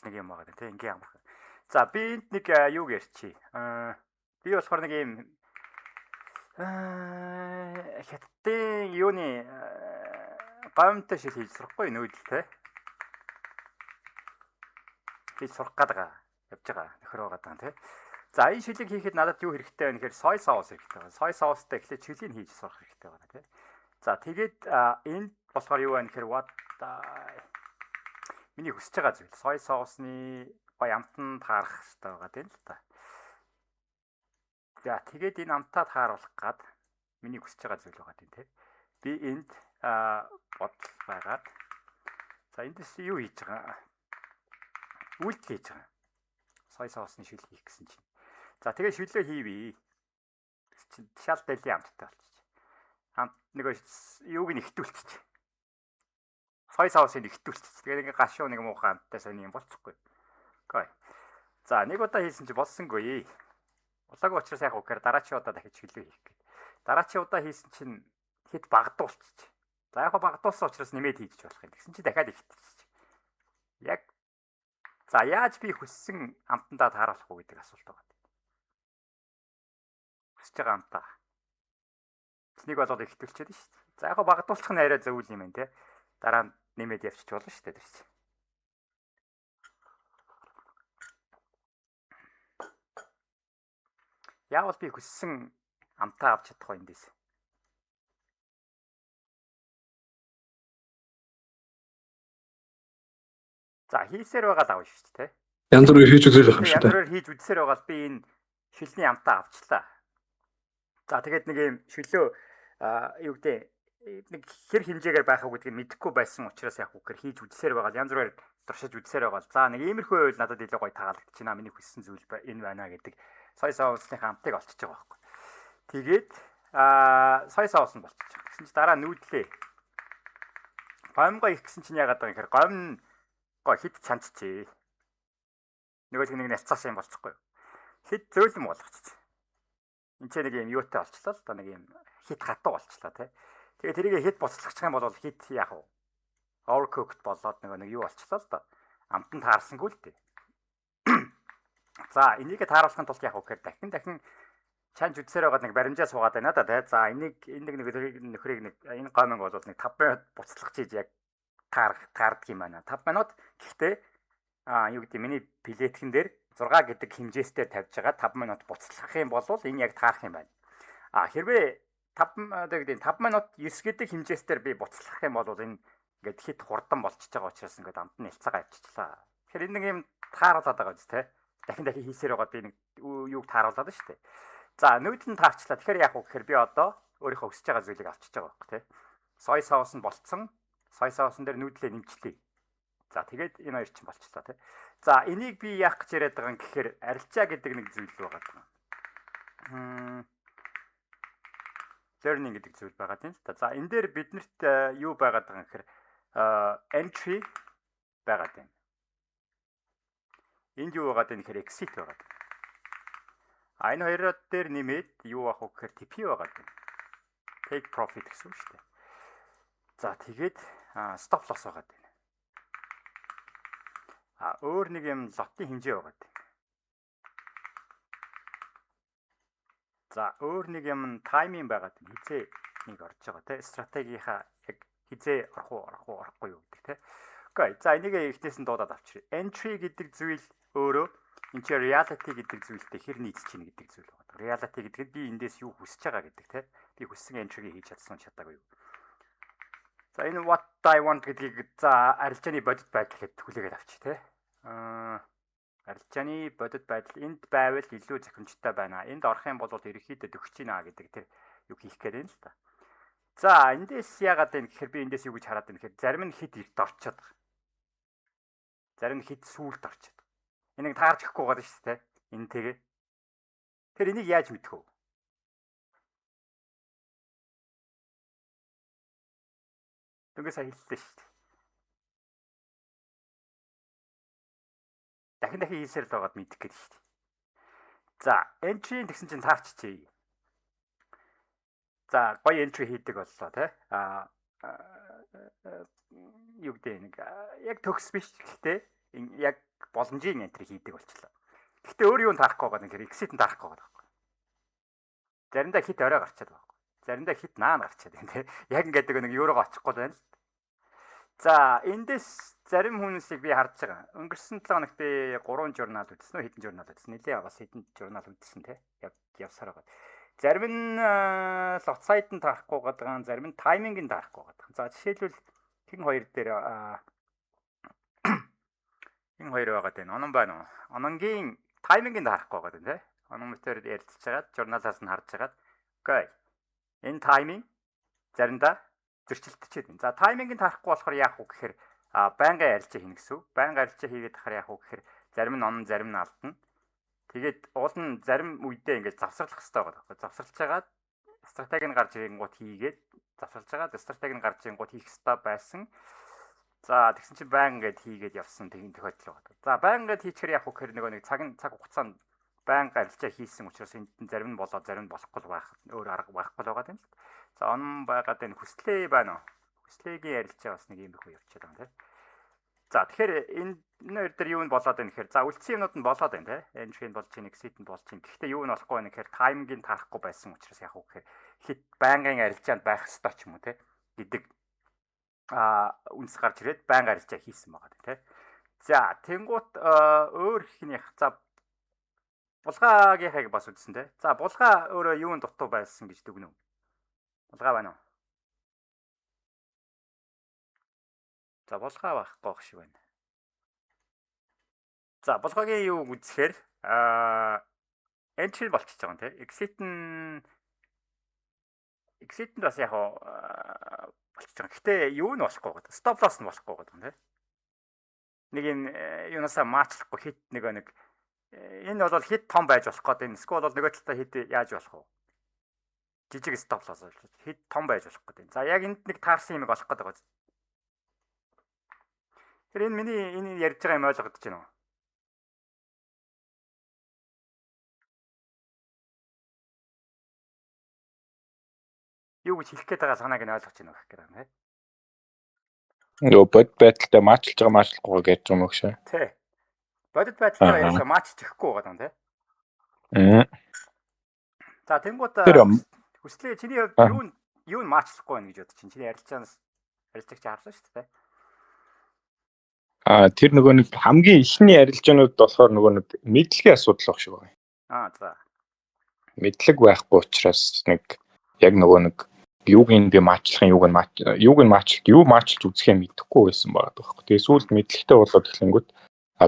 нэг юм байгаа тийм ингийн амархан. За би энд нэг юу ярьчих. Би болохоор нэг юм хятадын юуны гомтой шил хийж сурахгүй нүүдэлтэй. Хийж сурах гэдэг явж байгаа нөхөр байгаа тийм. За энэ шилийг хийхэд надад юу хэрэгтэй вэ гэхээр soy sauce хэрэгтэй байна. Soy sauceтай эхлээд шилийг хийж сурах хэрэгтэй байна тийм. За тэгээд энд болохоор юу вэ гэхээр миний хүсэж байгаа зүйл soy sauce-ны гоё амтанд таарах хэрэгтэй байгаа тийм л та. За тэгээд энэ амтаа тааруулах гад миний хүсэж байгаа зүйл байгаа тийм тийм. Би энд бодол байгаад за эндээс юу хийж байгаа? Үйлдэл хийж байгаа. Soy sauce-ны шил хийх гэсэн чинь. За тэгээд шилээ хийвээ. Чинь шал дэлийн амттай болчих. Нэг юуг нь ихтүүлчих. Soy sauce-ыг ихтүүлчих. Тэгээд ингээ гашуу нэг муухай амттай сони юм болчихгүй. Окей. За нэг удаа хийсэн чи болсонгүй. Улаагүй учраас яг үгээр дараачийн удаа дахиж шилээ хийх гээд. Дараачийн удаа хийсэн чинь хэд багдуулчих. За яг багдуулсан учраас нэмээд хийж болох юм. Тэгсэн чи дахиад ихтүүлчих. Яг за яаж би хүссэн амтандаа тааруулах уу гэдэг асуулт байгаа. Хүсэж байгаа амтаа. Энийг болоод ихтүүлчихэд шүү дээ. За яг багдуулах нь арай зөв юм байна те. Дараа нь нэмээд явчих болно шүү дээ тэр чинь. Яавал би хүссэн амтаа авч чадах вэ эндээс. За хийсээр байгаа даа шүү дээ. Янз бүрээр хийж үзэл байх юм шүү дээ. Янз бүрээр хийж үзсээр байгаа л би энэ шилний амтаа авчлаа. За тэгээд нэг юм шилөө юу гэдэг нэг хэр хэмжээгээр байх уу гэдгийг мэдэхгүй байсан учраас яг үгээр хийж үзсээр байгаа. Янз бүрээр туршиж үзсээр байгаа. За нэг иймэрхүү байвал надад илүү гоё таалагдчихна. Миний хүссэн зүйл энэ байна гэдэг soy sauce-ны амтыг олчиж байгаа байхгүй. Тэгээд soy sauce нь болчих. Гэсэн чинь дараа нүүдлээ. Гомгоо их гэсэн чинь яагаад байгаа юм гэхээр гом гоо хит чанччээ. Нөгөө нэг няцаас юм болчихгүй. Хит зөөлөн болгочих. Энд ч нэг юм юутай болчлаа л да нэг юм хит хатуу болчлаа тий. Тэгээ тэрийг хит буцалгачих юм бол хит яах вэ? Overcooked болоод нэг юу болчлаа л да. Амтанд таарсангүй л дээ. За энийг тааруулахын тулд яах вэ гэхээр дахин чанж үдсээр байгаа нэг баримжаа суугаад байна да тий. За энийг энэ нэг нөхрийг нэг энэ гомонг бол нэг 5 минут буцалгах хийж яг таардаг юм байна. 5 минут гэхдээ юу гэдэг миний плетгэн дээр 6 гэдэг хэмжээстэй тавьж байгаа 5 минут буцалгах юм бол энэ яг таарах юм байна. Хэрвээ 5 минут 9 гэдэг хэмжээсээр би буцалгах юм бол энэ ингээд хит хурдан болчихж байгаа учраас ингээд амт нь ялцаагаа авчичлаа. Тэгэхээр энэ нэг юм тааруулаад байгаа биз те. Дахин хийсээр байгаа би нэг юуг тааруулаад шүү дээ. За нүүдэл нь таарчлаа. Тэгэхээр яах вэ гэхээр би одоо өөрийнхөө хүсэж байгаа зүйлийг авчиж байгаа байхгүй те. Soy sauce нь болцсон. Soy sauce дээр нүүдлээ нэмчлээ. За тэгээд энэ хоёр чинь болчихлоо тий. За энийг би яах гэж яриад байгаа юм гэхээр арилжаа гэдэг нэг зүйл байгаа. Learning гэдэг зүйл байгаа тийм л та. За энэ дээр биднэрт юу байгаад байгаа юм гэхээр entry байгаад байна. Энд юу байгаад байна гэхээр exit байгаад байна. Энэ хоёроо дээр нэмээд юу авах вэ гэхээр TP байгаад байна. Take profit гэсэн үг шүү дээ. За тэгээд stop loss байгаад байна. Өөр нэг юм лотын хэмжээ байгаад байна. За өөр нэг юм тайминг байгаад байна. Хизээ нэг орж байгаа те. Стратегийнхаа яг хизээ орохгүй юу гэдэг те. Окей. За энийг эхнээс нь дуудаад авчиръя. Entry гэдэг зүйл өөрөө энэ чи reality гэдэг зүйлтэй хэр нийцж чинь гэдэг зүйл байна. Reality гэдэг нь би эндээс юу хүсэж байгаа гэдэг те. Би хүссэн entry-г хийж чадсан чадаагүй юу. За энэ what I want гэдгийг за арилжааны бодит байдал гэхэд хүлээгээд авчи те. Арилжааны бодит байдал энд байвал илүү зохимжтой байна. Энд орох юм бол ерөнхийдөө төгсөж гинэ гэдэг тэр юу хийх гээд байна л та. За эндээс яагаад вэ гэхээр би эндээс юу гэж хараад байна гэхээр зарим нь хит эрт орчод. Зарим нь хит сүүлд орчод. Энийг таарч өгөхгүй байгаа шүү дээ. Энэ тэгээ. Тэр энийг яаж мэдэх вэ? Тэгээс хэллээ шүү дээ. Дахин хийсээр л байгаад мэдэх гээд шүү дээ. За, entry гэсэн чинь таарччихъя. За, гоё entry хийдэг боллоо тий. Юу гэдэг нэг яг төгс биш гэхдээ яг боломжийн энэ хийдэг болчихлоо. Гэхдээ өөр юунд таахгүй байгаа нөхөр exit-д таахгүй байгаа байхгүй. Заримдаа хит орой гарчаад байгаа. Заримдаа хит наан гарчаад байна те. Яг ингээд нэг еврого очихгүй байна л. За эндээс зарим хүмүүсийг би харж байгаа. Өнгөрсөн 7 хоногт би 3 журнал үзсэн үү? Хэдэн журнал үзсэн? Нилээ бас хэдэн журнал үзсэн те. Явсаар байгаа. Зарим нь лоцсайд нь тарахгүй байгаа, зарим нь тайминг нь тарахгүй байгаа. За жишээлбэл хин хоёр дээр хин хоёр байгаа дээ. Онон байна уу? Ононгийн тайминг нь тарахгүй байгаа те. Онон мэтэр ярьж чагаад журналаас нь харж чагаад окей. Энэ тайминг заримдаа зөрчилдөж байна. За тайминг нь тарахгүй болохоор яах вэ гэхээр байнгын арилжаа хийнэ гэсэн үг. Байнгын арилжаа хийгээд тахаар яах вэ гэхээр зарим нь онон, зарим нь алдна. Тэгээд уул нь зарим үедээ ингэж завсарлах хэрэгтэй байгаа байхгүй. Завсарлаж байгаад стратеги нь гарч ирэнгүүт хийгээд завсарлаж байгаад стратеги нь гарч ирэнгүүт хийх хэрэгтэй байсан. За тэгсэн чинь байнга гээд хийгээд явсан тэгин тохиолдол байгаа. За байнга гээд хийчихэр яах вэ гэхээр нэг цаг хугацаанд байнга арилжаа хийсэн учраас энд зарим нь болоод зарим нь болохгүй байх өөр арга байхгүй л байгаа юм л. За он байгаад энэ хүслээ байна уу? Хүслээгийн арилжаа бас нэг юм их явчихад байгаа тийм. За тэгэхээр энэ нэр дээр юу нь болоод байна гэхээр за үлдсэн юмнууд нь болоод байна тийм. Entry нь болж чинь, exit нь болж чинь. Гэхдээ юу нь болохгүй байна гэхээр тайминг нь тарахгүй байсан учраас яах вэ гэхээр хит байнгын арилжаанд байх ёстой ч юм уу тийм гэдэг үнс гарч ирээд байнга арилжаа хийсэн байгаа тийм. За тэнгуут өөр ихнийх за булгаагийнхыг бас үзсэн тийм. За булгаа өөрөө юунд дутуу байсан гэж дүгнэв. Булгаа байна уу? За булгаа байхгүй байх шиг байна. За булгаагийн юу үзэхээр entry болчихж байгаа юм тийм. Exit нь бас яг болчихж байгаа. Гэтэ юу нь болохгүй байгаа. Stop loss нь болохгүй байгаа тийм. Нэг юм юунасаа маачлахгүй хит нэг энэ бол хит том байж болох гэдэг. Эсвэл бол нөгөө талдаа хит яаж болох вэ? Жижиг stop loss хит том байж болох гэдэг. За яг энд нэг таарсан юм болох гэдэг. Тэр энэ миний ярьж байгаа юм ойлгогдож байна уу? Юу гэж хэлэх гээд байгаа санааг нь ойлгож байна уу гэх юм бэ? Нөгөө бодит байдалтай маачлж байгаа маачлахгүй гэж юм уу гэж. Тий. Бодит байдалтай яасан маачж ихгүй байгаа юм тий. За тэнгууд хүслээ чиний хувьд юу нь маачлахгүй байна гэж бодож чинь чиний арилжаанаас арилжагч харсан шүү дээ. Тэр нөгөө нэг хамгийн ихний арилжаанууд болохоор нөгөө нэг мэдлэгийн асуудал байх шиг байна. За. Мэдлэг байхгүй учраас нэг яг нөгөө нэг юуг нь би маачлах юуг нь маачлж үзэх юм мэдэхгүй байсан байгаа байхгүй. Тэгээ сүүлд мэдлэгтэй болоод эхлэнгүүт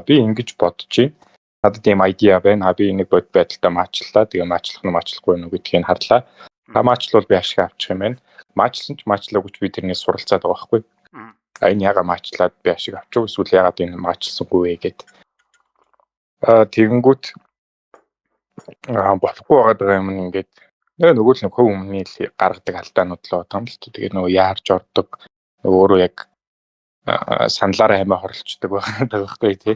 би ингэж бодож чинь надад тийм айдиа байна. Би нэг бод байдалтай маачлаа. Тэгээ маачлах нь маачлахгүй нь гэдгийг харлаа. Маачлал би ашиг авчих юм байна. Маачлсан ч маачлаагүй би тэрнээс суралцаад байгаа байхгүй. Энэ яга маачлаад би ашиг авчих эсвэл ягаад энэ маачлсангүй вэ гэд. Тэгэнгүүт болохгүй байгаа юм ингээд нөгөө л хөв өмнөний гаргадаг алдаанууд л байгаа юм л. Тэгээ нөгөө яарч ордог нөгөө өөрөө яг саналаараа хэмээ хорлцдог байгаа байхгүй тий.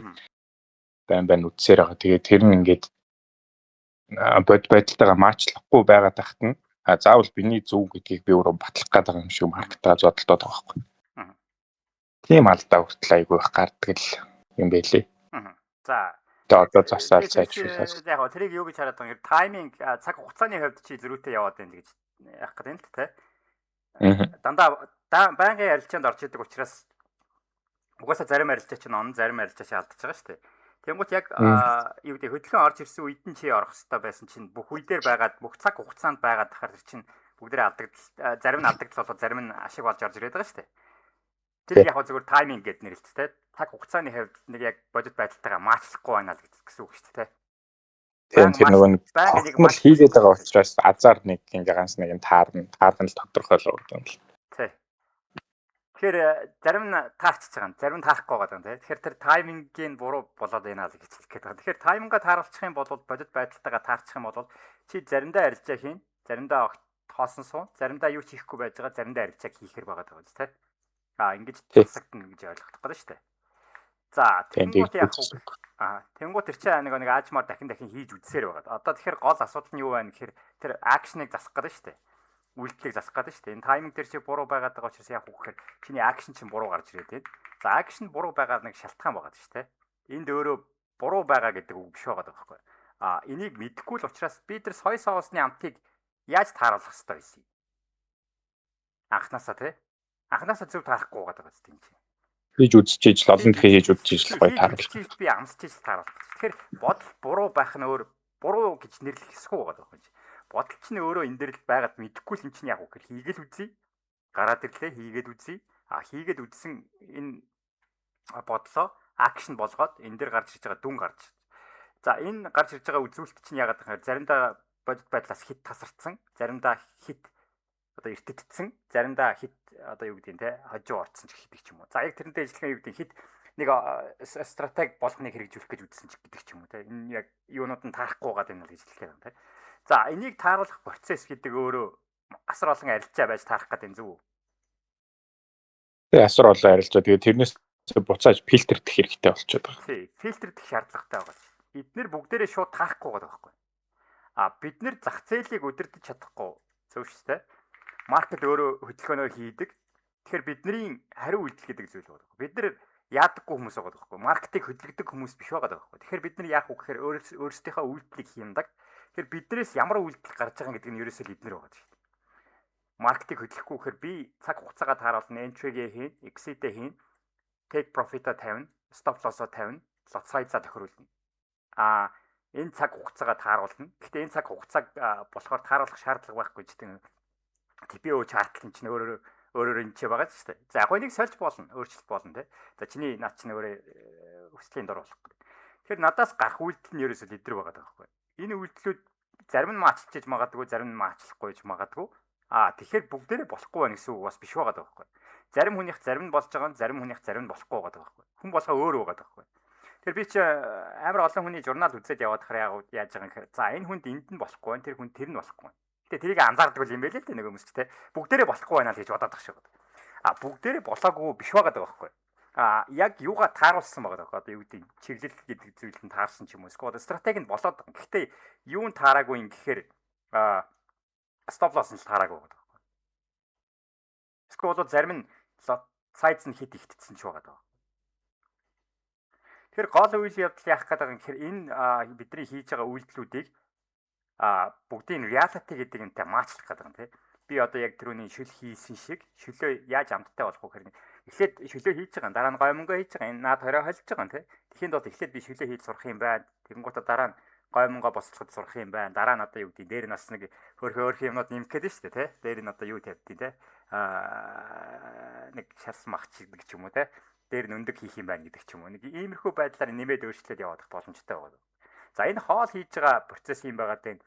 Байн үтсээр байгаа. Тэгээ тэр нь ингээд бод байдалтайгаа маачлахгүй байгаа тахт нь заавал биний зөв гэдгийг би өөрөө батлах гэдэг юм шиг маркетаа зодтолдоод байгаа байхгүй. Тийм алдаа хүртэл айгүй их гардаг л юм байлээ. За. Одоо засаал сайжруулах. Яг тэрийг юу гэж хараад байгаа юм гэхээр тайминг цаг хугацааны хувьд чи зөрүүтэй яваад байна гэж яах гэдэг юм л тэ. Дандаа байнгын арилжаанд орж идэг учраас угаасаа зарим арилжаа чинь он зарим арилжаа чи алдчихж байгаа шүү дээ. Тэнгуут яг юу гэдэг хөдөлгөөн орж ирсэн үед нь чи орох хэрэгтэй байсан чинь бүх үе дээр байгаад бүх цаг хугацаанд байгаад тахаар чинь бүгдээ алдагдал зарим нь алдагдал болоод зарим нь ашиг болж орж ирээд байгаа шүү дээ. Тэр яг зөвхөн тайминг гэдэг нэрэлттэй. Цаг хугацааны хувьд нэг яг бодит байдалтайгаа маачлахгүй байна л гэсэн үг шүү дээ. Тэр нөгөө нэг мал хийгээд байгаа учраас азар нэг ингэ ганц нэг таарна л тодорхойлоо гэдэг юм л. Тий. Тэгэхээр зарим нь таарчихж байгаа, зарим нь таахгүй байгаа юм тий. Тэгэхээр тэр таймингийн буруу болоод байна л гэж хэлэх гээд байгаа. Тэгэхээр тайминга тааруулчих юм бол бодит байдалтайгаа таарчих юм бол чи заримдаа арилжаа хийн, заримдаа хоосон суу, заримдаа юу ч хийхгүй байж байгаа, заримдаа арилжааг хийхэр байгаа даа тий. Ингэж тусагдана гэж ойлгох гэдэг шүү дээ. За тэнгуут яах вэ? Тэнгуут тэр чинь нэг аажмаар дахин хийж үзсээр байгаа. Одоо тэгэхээр гол асуудал нь юу байна гэхээр тэр акшныг засах гэдэг шүү дээ. Үйлдэлийг засах гэдэг шүү дээ. Энэ тайминг дээр чи буруу байгаад байгаа учраас яах вэ гэхээр чиний акшн чинь буруу гарч ирээд байна. За акшн буруу байгаа нэг шалтгаан байгаа шүү дээ. Энд өөрөө буруу байгаа гэдэг үг биш байгаа байхгүй. Энийг мэдэхгүй л учраас бид нар соёо соосны амтыг яаж тааруулах ёстой байсан юм? Анханасаа тий. Анханасаа зөв таарахгүй байгаа даа тийм чинь. Хийж үзэж иж л олон дахин хийж үзэж иж л гоё тааруулах. Би амсч иж тааруулах. Тэгэхээр бодол буруу байх нь өөр буруу гэж нэрлэх хэсгүй байгаа байхгүй. Бодол чинь өөрөө энэ дээр л байгаад мэдэхгүй л юм чинь яг үг хийгээл үзье. Гараад ирлээ хийгээд үзье. Хийгээд үзсэн энэ бодлоо акшн болгоод энэ дээр гарч ирж байгаа дүн гарч. За энэ гарч ирж байгаа үзүүлэлт чинь яагаад гэхээр заримдаа бодит байдлаас хит тасарсан, заримдаа хит одоо эртэтдсэн, заримдаа хит одоо юу гэдэг нь те хожуу орцсон ч гэдэг ч юм уу. За яг тэрнтэй ажиллах юу гэдэг хит нэг стратеги болгоныг хэрэгжүүлэх гэж үзсэн ч гэдэг ч юм уу те. Энэ яг юунууд нь таарахгүй байгаа юм л гэж хэлэх юм те. За энийг тааруулах процесс гэдэг өөрөө асар олон арилжаа байж таарах гэдэг зүг. Тэгээ асар олон арилжаа. Тэгээ тэрнээс буцааж фильтрдэх хэрэгтэй болчиход байгаа. Тий, фильтрдэх шаардлагатай байгаа. Эднэр бүгдээрээ шууд таарахгүй байгаа байхгүй. Бид нэр зах зээлийг удирдах чадахгүй зөв шүү дээ. Маркет өөрөө хөдөлгөөнөө хийдэг. Тэгэхээр бидний хариу үйлдэл гэдэг зүйл байгаа. Бид нэр яадаггүй хүмүүс байгаа байхгүй. Маркетыг хөдөлгөдөг хүмүүс биш байгаа байхгүй. Тэгэхээр бид нар яах вэ гэхээр өөрсдийнхөө үйлдэлийг хийндэг. Тэгэхээр биднээс ямар үйлдэл гарч байгаа гэдэг нь ерөөсөө эднэр байгаа шүү дээ. Маркетыг хөдлөхгүй гэхээр би цаг хугацаагаа тааруулна, entry-гээ хийн, exit-ээ хийн, take profit-а тавина, stop loss-а тавина, lot size-а тохируулна. Энэ цаг хугацаагаа тааруулна. Гэхдээ энэ цаг хугацааг болохоор тааруулах шаардлага байхгүй ч тийм TPO chart-ын чинь өөрөөр энэ ч байгаа шүү дээ. За яг энийг сольж болно, өөрчлөлт болно тий. За чиний наад чинь өөрөө хүслийн дор болох. Тэгэхээр надаас гарах үйлдэл нь ерөөсөө лидер байгаа байхгүй. Энэ үйлдэлүүд зарим нь маачлж магадгүй, зарим нь маачлахгүй ч магадгүй. Тэгэхээр бүгдээрээ болохгүй байх гэсэн үг бас биш байгаа байхгүй. Зарим хүнийх зарим нь болж байгаа, зарим хүнийх зарим нь болохгүй байгаа байхгүй. Хүн болгоо өөр байгаа байхгүй. Тэгэхээр би чи амар олон хүний журнал үзээд яваад хараа яаж байгаа юм гэхээр за энэ хүнд энд нь болохгүй байна, тэр хүн тэр нь болохгүй байна. Тэгээ тэрийг анзаардаг юм байл л дээ нэг хүмүүс ч те. Бүгдээрээ болохгүй байна л гэж бодоод тах шиг. Бүгдээрээ болоогүй биш байгаа байхгүй. Яг юугаа тааруулсан байгаа даа. Одоо юу гэдэг чиглэл гэдэг зүйл нь таарсан ч юм уу. Эсвэл стратеги нь болоод байгаа. Гэхдээ юу нь таараагүй юм гэхээр stop loss нь таараагүй байгаа даа. Эсвэл зарим нь сайз нь хит ихтдсэн ч байгаа даа. Тэгэхээр гол үйл явдал яах гэдэг юм гэхээр энэ бидний хийж байгаа үйлдэлүүдийг бүгдийн reality гэдэг юмтай маачлах гэдэг юм тий. Би одоо яг тэрүүний шүл хийсэн шиг шүлөө яаж амттай болох вэ гэхээр эхлээд шүлөө хийж байгаа дараа нь гоймонгоо хийж байгаа энэ наад хорой холж байгаа тий. Тэхийн тулд эхлээд би шүлөө хийж сурах юм байна. Тэнгуутаа дараа нь гоймонгоо бослоход сурах юм байна. Дараа нь одоо юу гэдэг дээр нь бас нэг хөөрхөн юмнууд нэмэх гэдэг шүү дээ тий. Дээр нь одоо юу тавьдیں тий. Нэг шарс махч гэдэг ч юм уу тий. Дээр нь өндөг хийх юм байна гэдэг ч юм уу. Нэг иймэрхүү байдлаар нэмээд өөрчлөлт явуулах боломжтой байна. За энэ хоол хийж байгаа процесс юм байгаа дээ.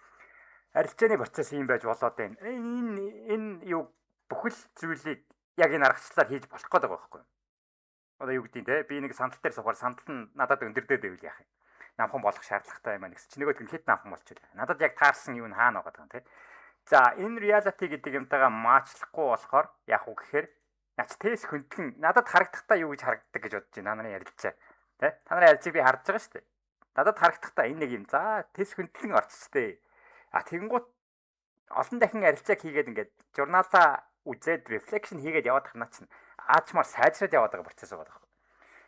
Арилжааны процесс юм байж болоод байна. Энэ юу бүхэл зүйлийг яг энэ аргачлалаар хийж болох гэдэг байгаа байхгүй юу? Одоо юу гэдэг те би нэг сандал дээр сухаар сандал нь надад өндөрдөө байвал яах юм? Намхан болох шаардлагатай юм аа гэсэн чинь нөгөөд нь хэд намхан болчихлоо. Надад яг таарсан юу н хаана байгаа юм те. За энэ reality гэдэг юмтайгаа маачлахгүй болохоор яах вэ гэхээр нач тест хөндлөн надад харагдахтаа юу гэж харагддаг гэж бодож байна. Та нарын ярилцаа. Тэ? Та нарын ярилцыг би харж байгаа шүү дээ. Надад харагдахтаа энэ нэг юм. За тест хөндлөн орччтэй. Тэгэнгუთ олон дахин арилжааг хийгээд ингээд журналаа үзээд reflection хийгээд яваад харнаа чинь аачмаар сайжраад яваад байгаа процесс байгаа.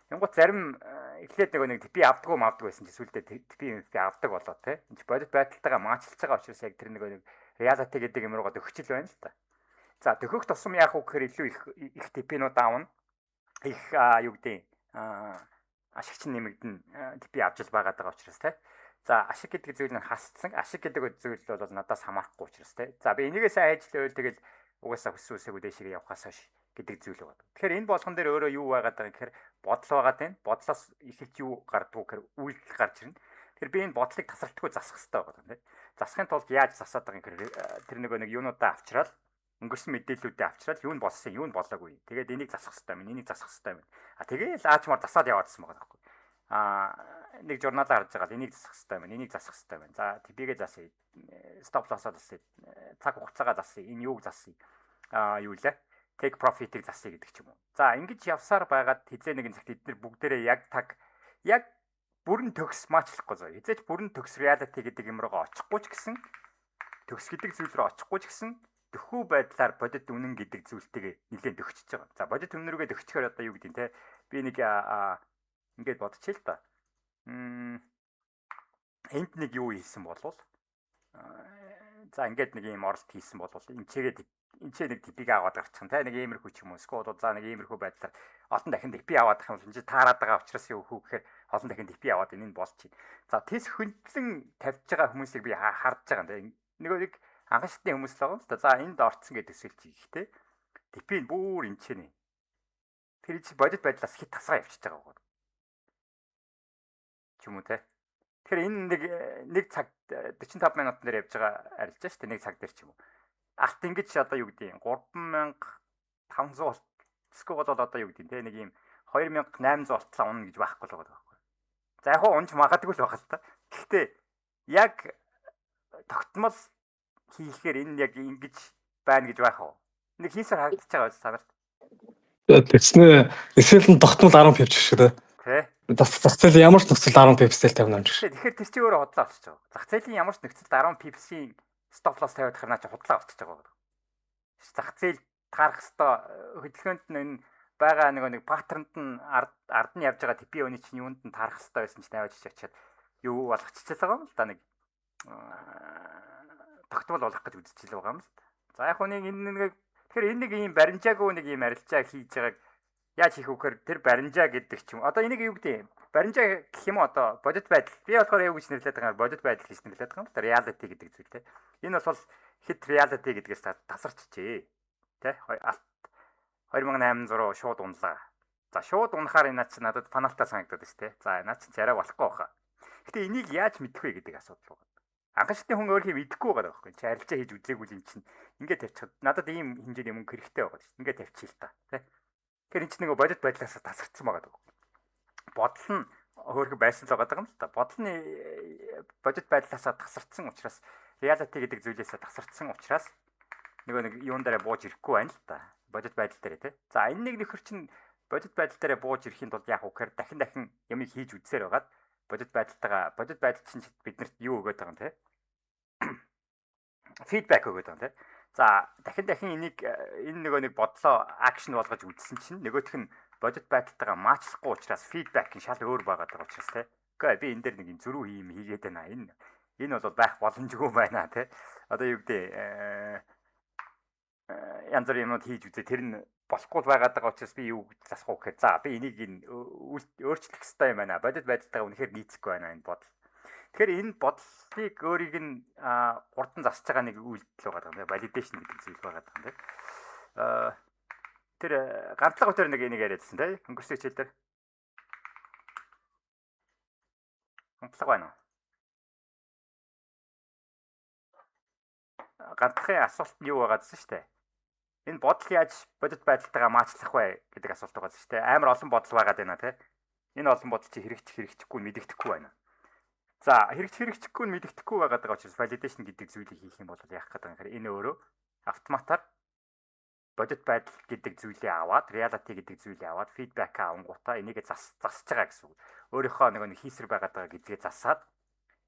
Тэгэнгуთ зарим эхлээд нэг TP авдаггүй байсан чи сүлдээ TP авдаг болоо те. Энд бодит байдалтайгаа маачлж байгаа учраас яг тэр нэг reality гэдэг юм руугаа төгсчл байна л та. За төхөх тусам яах вэ гэхээр илүү их TP-нууд аавна. Их юу гэдэг ашигч нэмэгдэн TP авч л байгаа учраас те. За ашиг гэдэг зүйл нь хасцсан. Ашиг гэдэг зүйл бол надаас хамаарахгүй учраас те. За би энийгээ сайн ажиллавал тэгэл угаасаа хүссэн үсээгөө дэшигээ явахаас хойш гэдэг зүйл байна. Тэгэхээр энэ болгон дээр өөрөө юу байгаад байгаа гэхээр бодол байгаад байна. Бодлоос ихэлж юу гардгуу гэхээр үйлдэл гарч ирнэ. Тэгэхээр би энэ бодлыг тасралтгүй засах хэрэгтэй байна те. Засахын тулд яаж засаад байгаа юм гэхээр тэр нэг юунуудаа авчраад өнгөрсөн мэдээллүүдээ авчраад юу нь болсон, юу нь болоогүй. Тэгээд энийг засах хэрэгтэй юм, энийг засах хэрэгтэй юм. Тэгээл аачмаар засаад яваадсан байгаа байхгүй. Нэг журналаар харж байгаа энийг засах хэрэгтэй байна. Энийг засах хэрэгтэй байна. За TP-гээ засъя. Stop loss-аа засъя. Цаг хугацаагаа засъя. Энэ юуг засъя. Юу лээ? Take profit-ийг засъя гэдэг ч юм уу. За ингэж явсаар байгаад хизээ нэгэн цагт эдгээр бүгдээрээ яг бүрэн төгс маачлахгүй зөө. Хизээч бүрэн төгс reality гэдэг юм руугаа очихгүй ч гэсэн төгс гэдэг зүйл рүү очихгүй ч гэсэн төхөө байдлаар бодит үнэн гэдэг зүйлтэйгээ нэлээд төгсөж байгаа. За бодит үнэн рүүгээ төгсчихөөр одоо юу гэдэг нь те би нэг ингээд бодчихъя л та. энд нэг юу хийсэн болвол за ингээд нэг юм оролт хийсэн болвол энчээ нэг типийг аваад гарчих юм те нэг иймэрхүү ч юм уу эсвэл за нэг иймэрхүү байдлаар олон дахин типи аваад авах юм бол энэ таарад байгаа учраас юу хүү гэхээр олон дахин типи аваад энэ нь болчих. За тэс хөндлөн тавьж байгаа хүмүүсийг би харж байгаа юм те нөгөө нэг анхаашдын хүмүүс л байгаа юм л да. За энд орцсон гэдэг төсөөлж ихтэй типи бүр энчээ нэ тэр чи бодит байдлаас хит тасгаа явчихж байгаа юм. Ч юм уу те. Тэгэхээр энэ нэг цаг 45 минут дээр явж байгаа арилжаа шүү дээ. Нэг цаг дээр ч юм уу. Алт ингэж одоо юу гэдэг юм 3500 эсвэл бол одоо юу гэдэг те нэг юм 2800 болтлоо унна гэж байхгүй л байгаа байхгүй. За яг унж магадгүй л байгаа л та. Гэхдээ яг тогтмол хийхээр энэ яг ингэж байна гэж байх уу? Нэг хийсээр харагдаж байгаа байж санаарт. Тэснэ эсвэл нь тогтмол 10 пивч шиг те. Тэ. Зах зээл ямар ч нөхцөл 10 пивсэл тавина юм шиг. Тэгэхээр тэр чи өөрөө худлаа болчихж байгаа. Зах зээлийн ямар ч нөхцөлд 10 пивсийн стоп лосс тавиад харнаа чи худлаа болчихж байгаа. Зах зээл таарах хэвээр хөдөлгөөнд нь байгаа нэг паттернд нь ард нь явж байгаа типи өний чинь юунд нь таарах хэвээр байсан ч тавиад чичээд юу болгочихчихсан байгаа юм л да нэг тогтмол болгох гэж үзчихэл байгаа юм л да. За яг нэг энэ тэгэхээр энэ нэг ийм баримжаагүй нэг ийм арилжаа хийж байгааг яаж хийх вөхөр тэр баримжаа гэдэг ч юм. Одоо энийг юу гэдэг юм? Баримжаа гэх юм одоо бодит байдал. Би болохоор яг үгүй нэрлээд байгаа бодит байдал гэж нэрлээд байгаа юм. Тэр reality гэдэг зүйл те. Энэ бол хит reality гэдгээс тасарчжээ. Тэ 2800 шууд унлаа. За шууд унахаар энэ чинь надад фаналтаа санагдаад байна те. За наа чинь арай болохгүй баха. Гэтэ энийг яаж мэдэх вэ гэдэг асуудал байна. Анхаашдын хүн өөрөө мэдхгүй байгаа байхгүй. Чи арилжаа хийж үзээгүй юм чинь ингээд тавьчихад надад ийм хэмжээний мөнгө хэрэгтэй байгаа шүү. Ингээд тавьчих л та. Тэ. Тэгэхээр энэ чинь нэг бодит байдлаас тасарсан байгаа даа. Бодол нь хөөрхөн байсан л байгаа юм л та. Бодол нь бодит байдлаас тасарсан учраас reality гэдэг зүйлээс тасарсан учраас нэг юун дээр бууж ирэхгүй байна л та. Бодит байдал дээр тий. За энэ нэг нөхөр чинь бодит байдал дээр бууж ирэхийн тулд яг үхээр дахин ямыг хийж үзсээр байгаад бодит байдал чинь биднэрт юу өгöd байгаа юм тий. Фидбек өгöd байгаа тий. За дахин энийг энэ нэг бодлоо акшн болгож үзсэн чинь нөгөөх нь бодит байдалтайгаа маачлахгүй учраас фидбек нь шал өөр байгаад байгаа учраас тий. Гэхдээ би энэ дээр нэг зөрүү юм хийгээд байна. Энэ бол байх боломжгүй байна тий. Одоо юу гэдэг янз бүрийн юмуд хийж үзээ тэр нь болохгүй байгаад байгаа учраас би юу засах вэ гэхээр за би энийг өөрчлөх хэрэгтэй юм байна. Бодит байдалтайгаа үнэхээр нийцэхгүй байна энэ бодол. Тэгэхээр энэ бодлыг өөрийг нь хурдан засаж байгаа нэг үйлдэл байгаа юм. Validation гэдэг зүйл байгаа юм тийм. Тэр ганцлага өтөр нэг энийг яриадсан тийм. Өнгөрсөн хичээл дээр. Ганцлага байна уу? Ганцлагын асуулт нь юу байгаа гэсэн шүү дээ. Энэ бодол яаж бодит байдалтайгаа маачлах вэ гэдэг асуулт байгаа шүү дээ. Амар олон бодол байгаад байна тийм. Энэ олон бодол чи хэрэгжихгүй мэдэгдэхгүй байна. За хэрэгжихгүй мэдэгдэхгүй байгаад байгаа учраас validation гэдэг зүйлийг хийх юм бол яах гэдэг юм хэрэг энэ өөрөө автоматар бодит байдал гэдэг зүйлээ аваад reality гэдэг зүйлээ аваад feedback авангуудаа энийг засаж байгаа гэсэн үг. Өөрийнхөө нэг хийсэр байгаад байгаа гэдгээ засаад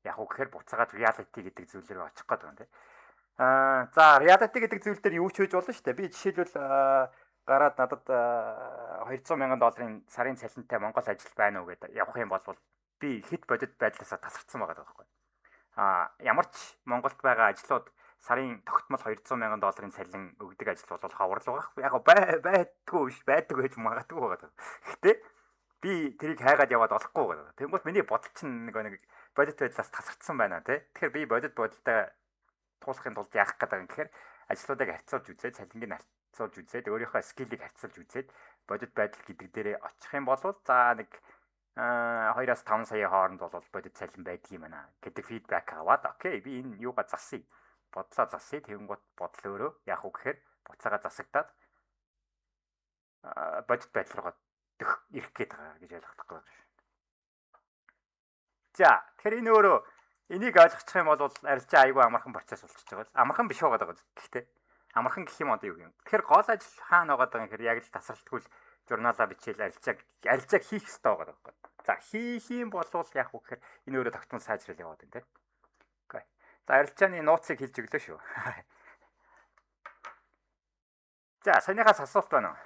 яг уу гэхээр буцаагаад reality гэдэг зүйл рүү очих гээд байгаа юм тийм. За reality гэдэг зүйл дээр юу ч хийж болно шүү дээ. Би жишээлбэл гараад надад $200,000 сарын цалинтай Монгол ажил байна уу гэдэг явах юм бол би хит бодит байдлаас тасарсан байгаа байхгүй. Ямар ч Монголд байгаа ажлууд сарын тогтмол $200,000 цалин өгдөг ажил бол ховрол байгаа. Яг байдгүй биш байдаг гэж магадгүй байгаа. Гэхдээ би тэрийг хайгаад яваад олохгүй байгаа. Тэгмээс миний бодол чинь нэг бодит байдлаас тасарсан байна тий. Тэгэхээр би бодит бодолтой туулахын тулд яах гэдэг юм гэхээр ажлуудыг харьцуулж үзээд, цалингийг харьцуулж үзээд, өөрийнхөө скиллийг харьцуулж үзээд бодит байдал гэдэг дээрээ очих юм бол за нэг 2-5 сая хооронд бол бодит цалин байдаг юм байна гэдэг фидбек аваад окей би энэ юугаа засъя бодлоо засъя тэгэнгүүт бодол өөрөө яах вэ гэхээр буцаага засагдаад бодит байдал руугаа ирэх гээд байгаа гэж ойлгох гэдэг. За тэгэхээр энэ өөрөө энийг ойлгочих юм бол арилжаа айгүй амархан процесс болчихж байгаа. Амархан биш байгаа даа. Гэхдээ амархан гэх юм одоо юу юм. Тэгэхээр гол ажил хаана байгаа даа гэхээр яг л тасралтгүй журналаа бичээл арилжааг хийх хэрэгтэй байгаа даа. За хийх юм бол яг уу гэхээр энэ өөрөө тогтмол сайжрал яваад байна тийм. Окей. За арилжааны нууцыг хэлж өглөө шүү. За саяныхаас асуулт байна уу?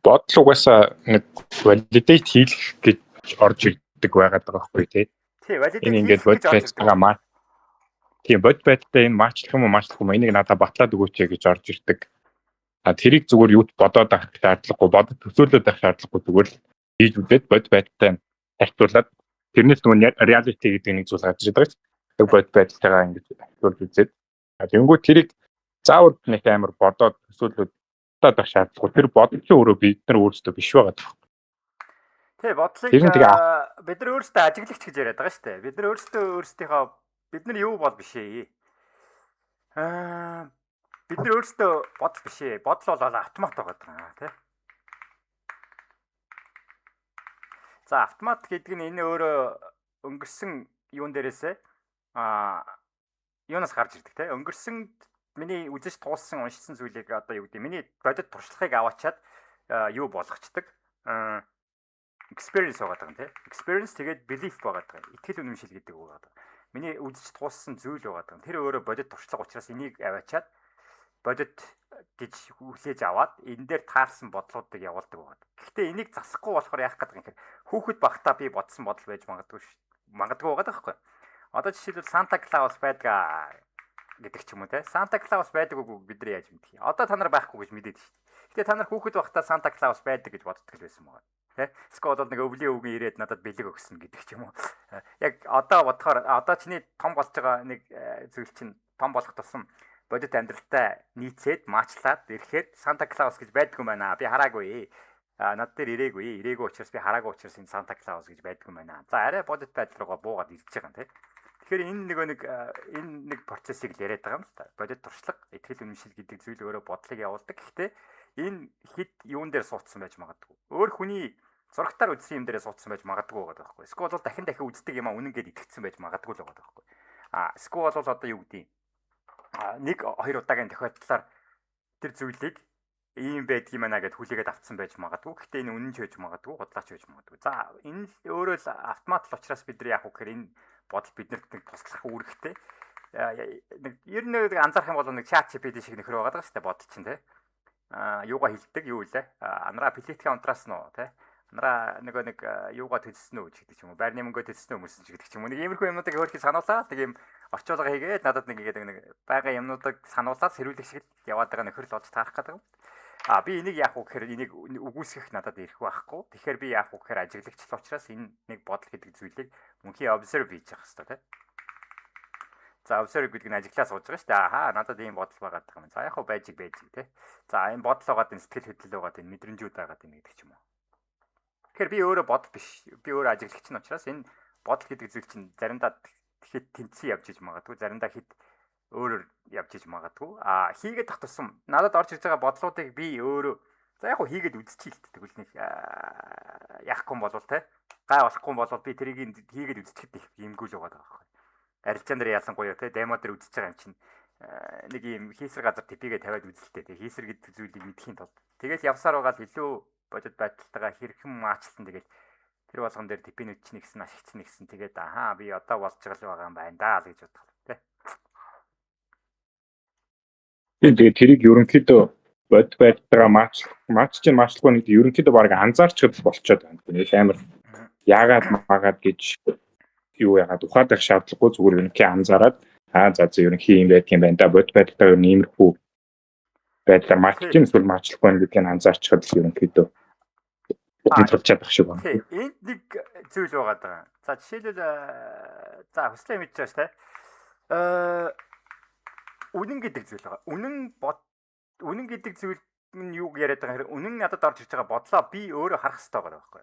бодол угаасаа нэг validate хийх гэж орж ирдэг байгаад байгаа байхгүй тий. Тий, validate Энэ ингээд хийж орж ирдэг. Тийм бод байдтай энэ матчлах юм уу энийг надад батлаад өгөөч гэж орж ирдэг. Тэрийг зүгээр юут бодоод авах шаардлагагүй, бодод төсөөлөд авах шаардлагагүй зүгээр л хийж үлдээд бод байдтай тайлбарлаад тэрнээс нөгөө reality гэдэг нэг зүйл гарч ирдэг байгаа шүү. Бод байдтайгаа ингэж тайлбарлаж үзээд тэгэнгүүт тэрийг заавал нэг амар бодоод төсөөлөд авах шаардлагагүй. Тэр бодол чинь өөрөө бид нар өөрсдөө биш байгаа. Тий, бодлыг бид нар өөрсдөө ажиглагч гэж яриад байгаа шүү дээ. Бид нар өөрсдийнхөө бид нар юу бол биш ээ. Бид нар өөрсдөө бодол биш ээ. Бодол бол автомат байгаа тий. За автомат гэдэг нь энэ өөрөө өнгөрсөн юун дээрээсээ юунаас гарч ирдэг те. Өнгөрсөн миний үзэж туулсан уншсан зүйлийг одоо юу гэдэг миний бодит туршлагыг аваачаад юу болгочдөг. Experience байгаа юм те. Experience тэгээд belief байгаа юм. Итгэл үнэмшил гэдэг үг байгаа. Миний үзэж туулсан зүйл байгаа юм. Тэр өөрөө бодит туршлага учраас энийг аваачаад бодит гэж хүлээж аваад энэ дээр таарсан бодлуудыг явуулдаг байгаа. Гэхдээ энийг засахгүй болохоор яах гэдэг юм хэрэг хүүхэд багтаа би бодсон бодол байж магадгүй байгаа байхгүй. Одоо жишээлбэл Санта Клаус байдгаа гэдэг ч юм уу те. Санта Клаус байдаг уу бид нар яаж мэдэх юм. Одоо та нар байхгүй гэж мэдээд шүү дээ. Гэхдээ та нар хүүхэд багтаа Санта Клаус байдаг гэж боддог л байсан байгаа. Тэ? Эсвэл бол нэг өвлийн үгэн ирээд надад бэлэг өгсөн гэдэг ч юм уу. Яг одоо бодохоор одоо чиний том болж байгаа нэг зүйл чинь том болох тусам бодит амьдралтай нийцээд маачлаад ирэхэд Санта Клаус гэж байдгүй байна. Би хараагүй. Над дээр ирээгүй учраас би хараагүй учраас энэ Санта Клаус гэж байдгүй байна. За арай бодит байдал руугаа буугаад ирж байгаа юм тий. Тэгэхээр энэ нэг процессыг л яриад байгаа юм л та. Бодит туршлага, итгэл үнэмшил гэдэг зүйл өөрөө бодлыг явуулдаг. Гэхдээ энэ хит юун дээр суудсан байж магадгүй. Өөр хүний зурагтаар үзсэн юм дээрээ суудсан байж магадгүй байгаа байхгүй. Эсвэл бол дахин үздэг юм үнэнгээд итгэцсэн байж магадгүй л байгаа байхгүй. Эсвэл бол одоо юу гэдэг нэг хоёр удаагийн тохиолдлоор тэр зүйлийг ийм байдаг юм аа гэд хүлээгээд авцсан байж магадгүй. Гэхдээ энэ үнэн ч байж магадгүй, худлаач байж магадгүй. За энэ өөрөө л автомат л учраас бид нар яах вэ гэхээр энэ бодол биднэрт нэг туслах үүрэгтэй. Нэг ер нь анзаарах юм бол нэг чат GPT шиг нөхөр байгаа шүү дээ бодол чинь тий. Юугаа хилдэг юу вэ? Анара политикийн унтраас нь тий. Анара нэг юугаа төлсөн үү гэдэг ч юм уу. Байрны мөнгөө төлсөн үү мөрсөн ч гэдэг ч юм уу. Нэг иймэрхүү юмнуудыг хөөрхий сануулаад нэг юм орчуулга хийгээд надад нэг байгаа юмнуудыг сануулаад сэрүүлэх шиг яваад байгаа нөхөр л болж таарах гэдэг юм. Би энийг яах вэ гэхээр энийг үгүйсгэх надад ирэх байхгүй. Тэгэхээр би яах вэ гэхээр ажиглагч л учраас энэ нэг бодол гэдэг зүйлийг мөнхийн observe хийж явах хэрэгтэй тийм. За observe гэдэг нь ажиглаа сууж байгаа шүү дээ. Надад ийм бодол байгаа юм. За яг хөө байж тийм. За энэ бодол байгаад энэ сэтгэл хөдлөл байгаад энэ мэдрэмжүүд байгаад энэ гэдэг ч юм уу. Тэгэхээр би өөрөө бодол биш. Би өөрөө ажиглагч нь учраас энэ бодол гэдэг зүйл чинь заримдаа хит тэнцсэн явж иж магадгүй. Заримдаа хит өөрөөр явж иж магадгүй. Хийгээд тах тусам надад орж ирж байгаа бодлуудыг би өөрөө за яг хөө хийгээд үзчихье л тэгвэл нэг яахгүй юм болов те. Гай болохгүй болов би тэрийг хийгээд үзчихэд их юмгүй л байгаа байхгүй. Арилжаан дээр ялангуяа те демо дээр үзэж байгаа юм чинь нэг юм хийсэр газар типигээ тавиад үзэлтэй те. Хийсэр гэдэг зүйлийг мэдэхийн тулд. Тэгэл явсаар байгаа л илүү бодит байдалтайгаа хэрхэн маачлан тэгэл тэр болгон дээр типинүүд чинь нэгсэн ашигч нэгсэн тэгээд би одоо болж байгаа юм байна даа л гэж бодлоо те. Тэгээд тэрийг ерөнхийдөө бод байдгаа маачлахгүй нэг ерөнхийдөө баг анзаарчод болчиход байна. Нэг амар яагаад гэж юу яагаад ухаад байх шаардлагагүй зүгээр ерөнхий анзаараад за ерөнхий юм байдаг юм байна да бод байдгаа ер нь иймэрхүү байдлаар маачлж эсвэл маачлахгүй гэдгийг анзаарчод ерөнхийдөө бодож чадах шиг байна. Энд нэг зүйл байгаа даа. За жишээлбэл за хүслээ мэдчихэж те. Үнэн гэдэг зүйл байгаа. Үнэн гэдэг зүйл нь юу яриад байгаа хэрэг үнэн надад орж ирж байгаа бодлоо би өөрөө харах хэрэгтэй байгаа байхгүй.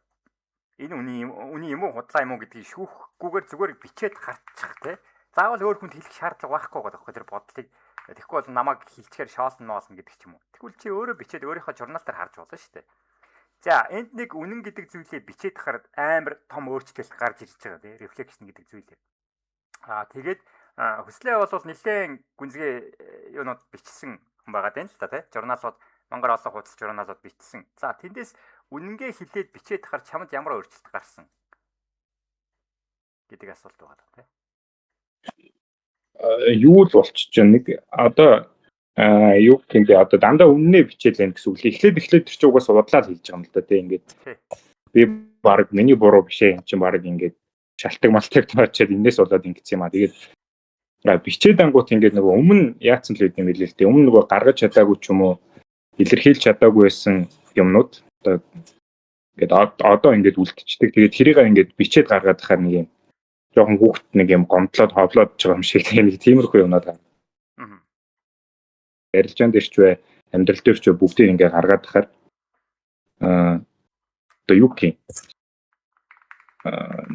Энэ үний юм уу худлаа юм уу гэдгийг шүүхгүйгээр зүгээр бичээд харчих те. Заавал өөр хүнд хэлэх шаардлага байхгүй байгаа байхгүй тэр бодлыг. Тэгэхгүй бол намайг хилчгээр шоолно гэдэг ч юм уу. Тэгвэл чи өөрөө бичээд өөрийнхөө журнал дээр харж болно шүү дээ. За энд нэг үнэн гэдэг зүйлээ бичээд хараад амар том өөрчлөлт гарч ирж байгаа те. Reflection гэдэг зүйлээ. Тэгээд хүслээ бол нэлээд гүнзгий юунууд бичсэн хүн байгаа тань л та тий. Журналууд мангар олон хуудас журналууд бичсэн. За тэндээс үнэнгээ хилээд бичээд хахаар чамд ямар өөрчлөлт гарсан гэдэг асуулт байгаа тий. Юу л болчих чинь нэг одоо Юу гэх юм бэ? Одоо дандаа үннээ бичээл байх гэсэн үг л. Эхлээд тэр чинь угаас удлаа л хэлж байгаа юм л да тий ингээд. Би баг миний буруу биш ээ. Энд чинь баг ингээд шалтгаан малтыг таачаад энэс болоод ингэсэн юм аа. Тэгээд бичээд ангуут ингээд нөгөө өмнө яатсан л үт юм билээ л дээ. Өмнө нөгөө гаргаж чадаагүй ч юм уу илэрхийлж чадаагүй байсан юмнууд одоо ингээд одоо ингээд үлдчихдэг. Тэгээд тэрийг ингээд бичээд гаргаад тахаар нэг юм жоохон хүүхд нэг юм гомдлоод ховлоод байгаа юм шиг нэг тиймэрхүү юмнууд байна. Ярилцаан дээр ч бай, амьдрал дээр ч бай бүгдийг ингээд гаргаад тахаар одоо юу гэх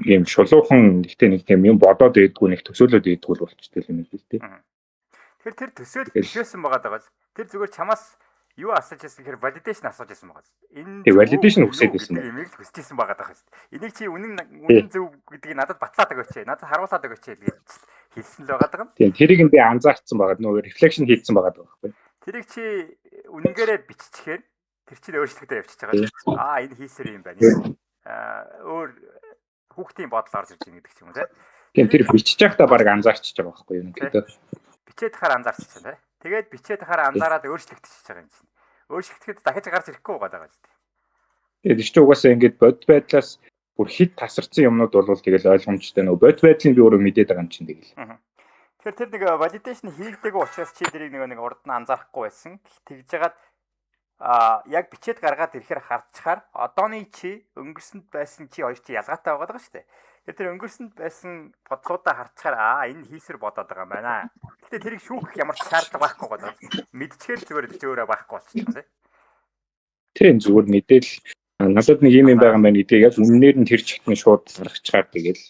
юм шулуухан нэг тийм юм бодоод байдгүй нэг төсөөлөд байдгүй л болчтой юм л дээ. Тэгэхээр тэр төсөөл бишсэн байгаа даа. Тэр зүгээр чамаас юу асууж ирсэн гэхээр validation асууж ирсэн байгаа. Энэ validation хүсэж байсан юм. Энийг л хүсэж ирсэн байгаа даа шүү дээ. Энийг чи үнэн зөв гэдгийг надад батлаад өгөөч. Надад харуулад өгөөч гэж хэлсэн л байгаа даа. Тийм тэрийг би анзаарсан байгаа. Нөгөө reflection хийсэн байгаа даа байхгүй. Тэрийг чи үнэнгээрээ биччихээр тэр чинь өөрчлөгдөж явчихж байгаа. Энэ хийсэр юм байна. Өөр хүүхдийн бодол орж ирж байгаа гэдэг ч юм уу тийм тэр бичиж байхдаа баг анзаарчихж байгаа байхгүй юу гэдэг. Бичээд тахаар анзаарчихж байна. Тэгээд бичээд тахаар анзаараад өөрчлөгдөж байгаа юм чинь. Өөрчлөгдөхэд дахиж гарч ирэхгүй байгаа даа. Тэгээд чи угаасаа ингэж бод байдлаас бүр хит тасарсан юмнууд бол тэгэл ойлгомжтой нөө бод байдлыг би өөрөө мэдээд байгаа юм чинь тэгэл. Тэгэхээр тэр нэг validation хийгдээгүй учраас чи тэрийг нэг урд нь анзаарахгүй байсан. Тэгж жагаад яг бичээд гаргаад ирэхээр харцхаар одооны чи өнгөрсөнд байсан чи хоёр чи ялгаатай байгаа шүү дээ. Тэр өнгөрсөнд байсан бодлуудаа харцхаар энэ хийсэр бодоод байгаа юм байна. Гэтэ тэрийг шүүх ямар ч шаардлага байхгүй байгаа. Мэдчихээр зүгээр л чи өөрөө байхгүй болчихсон тийм. Тийм зүгээр мэдээл надад нэг юм байгаа юм байна гэдгийг яг үннээр нь тэр чигт нь шууд гаргачаар тэгэл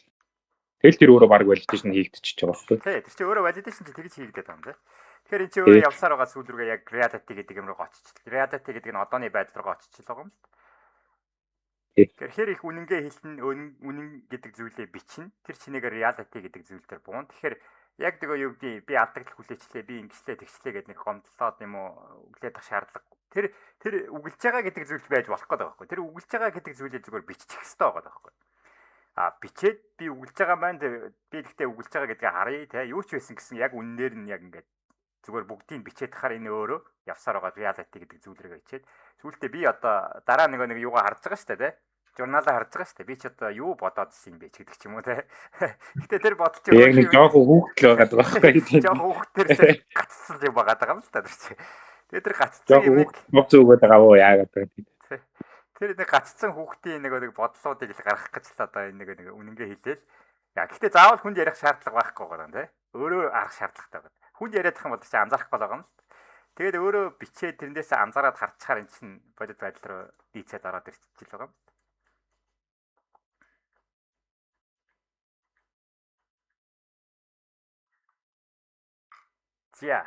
тэр өөрөө баг validation хийгдчихэж байгаа байхгүй. Тийм тэр чи өөрөө validation чи тэгж хийгдээд байгаа юм тийм. Тэгэхээр энэ чи өөрөө явсаар байгаа сүүл рүүгээ яг reality гэдэг юм руу очиж. Reality гэдэг нь одооны байдал руу очиж байгаа юм л. Тэгэхээр их үнэнгээ хэлсэн үнэн гэдэг зүйлээ бичнэ. Тэр чинээгээр reality гэдэг зүйл дээр буун. Тэгэхээр яг тэгээ юу би алдагдал хүлээчлээ, би ингэслээ, тэгчлээ гэдэг нэг гомдлоод юм уу өглөөд ах шаардлага. Тэр үгэлж байгаа гэдэг зүйл байж болох гэдэг байхгүй. Тэр үгэлж байгаа гэдэг зүйлээ зүгээр бичих хэрэгтэй байгаа байхгүй. Бичээд би үгэлж байгаа маань би гэхдээ үгэлж байгаа гэдгээ харъя те юу ч байсан гэсэн яг үннээр нь яг ингээд зүгээр бүгдийг бичээд тахаар энэ өөрөө явсаар байгаа reality гэдэг зүйлрээ бичээд зүйлдээ би одоо дараа нэг юугаа харж байгаа шүү дээ те журналаа харж байгаа шүү дээ би ч одоо юу бодоод ирсэн юм бэ ч гэдэг ч юм уу те гэтээ тэр бодол чинь яг нэг жоохон хүүхдэл байгаа байхгүй жоохон хүүхдэрсээ гацсан юм байгаа даа юм л та тэр чи тэр гацсан юм мог зүгөөд байгаа уу яагаад гэдэг тэр нэг гацсан хүүхдийн нэг бодлуудыг л гаргах гэж л одоо нэг үнэнгээ хэлээл гэхдээ заавал хүнд ярих шаардлага байхгүй байгаа юм те өөрөө арах шаардлагатай байна. Хүнд яриад тах юм бол чи анзаарахгүй байгаа юм л. Тэгээд өөрөө бичээд тэрнээс анзаараад харцхаар эн чинь бодит байдал руу дийцээд ороод ирчихэж байгаа юм. За